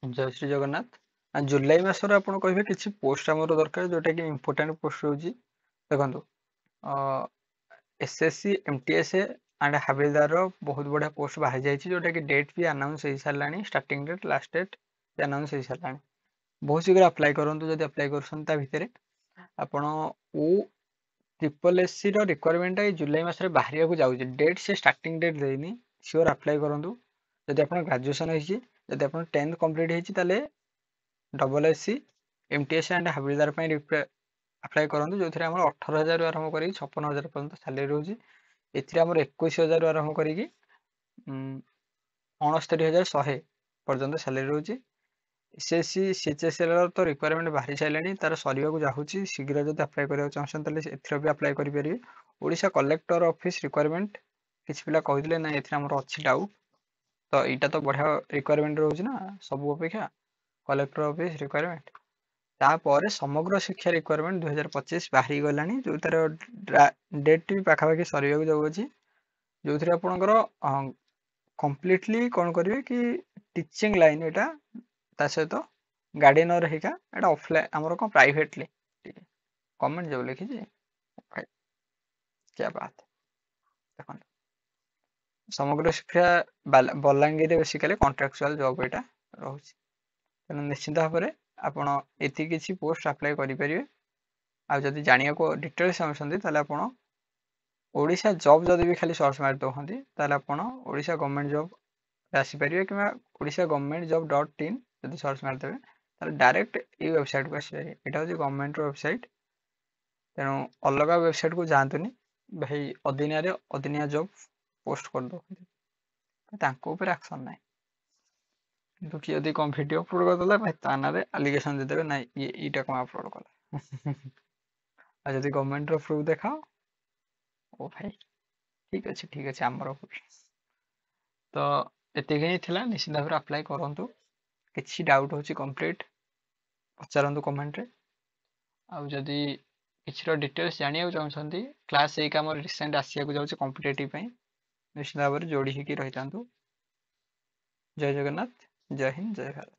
जय श्री जगन्नाथ। जुलाई मासर आपण कहे किसी पोस्ट आम दरकार जोटा कि इम्पोर्टाट पोस्ट रोचे देखो एसएससी एमटीएस एंड हाविलदार बहुत बढ़िया पोस्ट बाहरी जाइए जोटा कि डेट भी अनाउंस हो सारा स्टार्टिंग डेट लास्ट डेट भी अनाउंस हो सारा बहुत शीघ्र अप्लाई करूँ जब अप्लाई कर भितर आपण ओ ट्रिपल एससी रिक्वायरमेंट जुलाई मसरे बाहर जाऊँगी डेट से स्टार्टिंग डेट देनी सियोर अप्लाई करूँ जब आप ग्रेजुएशन होती जब आप 10th कंप्लीट होती double SC MTS and havildar apply करूँ जो 18,000 आरंभ कर 56,000 पर्यटन सालेरी रोचे एम 21,000 आरंभ कर 69,100 पर्यटन सालेरी रोचे एसएससी सीएचएसएल तो रिक्वायरमेंट बाहरी सारे तार सर जाऊँगी शीघ्र जब अप्लाई करा चाहते एथर भी अप्लाई करेंगे ओडिशा कलेक्टर ऑफिस रिक्वायरमेंट किसी पिला कहते ना ये अच्छी डाउट तो यहाँ तो बढ़िया रिक्वायरमेंट रोचे ना सब अपेक्षा कलेक्टर ऑफिस रिक्वायरमेंट तापर समग्र शिक्षा रिक्वायरमेंट 2025 बाहरी गला जो तार डेट भी पाखापाखि सर जाऊँगी जो थी आपणकर कंप्लीटली कौन करेंगे कि टीचिंग लाइन यहाँ सहित गार्डियनर हिका एटा ऑफलाइन आमर कौन प्राइवेटली गवर्नमेंट जब लिखी क्या बात देखो समग्र शिक्षा बलांगीर बेसिकली कॉन्ट्रैक्चुअल जॉब यहाँ रोचे तेणु निश्चित भाव में आपण ये किसी पोस्ट अप्लाई करेंगे आदि जाना को डिटेल्स चाहते आप ओडिशा जॉब जदि भी खाली सर्च मार दौरान ताल आप ओडिशा गवर्नमेंट जॉब आसीपर कि ओडिशा गवर्नमेंट जॉब .in जब सर्च मारदेवे डायरेक्ट ये वेबसाइट को आसपारे यहाँ हूँ गवर्नमेंट वेबसाइट तेणु अलग वेबसाइट को जातुनि भाई अदिनिया जॉब पोस्ट कर दो एक्शन ना कि किए यदि कौन वीडियो अपलोड करदेला भाई ताना आलिगेसन देदेवे ना ये इटा कौन अपलोड कला आ जदि गवर्नमेंट प्रूफ देखाओ ओ भाई ठीक अच्छे आमर तो ये थिला निश्चित भाव अप्लाई करूँ किसी डाउट हो कंप्लीट पचारतु कमेंट रे आउ जदि किसी डिटेल्स जाना चाहते क्लास एक आम रिसेंट आसिया जाऊँचे कॉम्पिटिटिव निश्चित भाव में जोड़ी होकर रही था। जय जगन्नाथ, जय हिंद, जय भारत।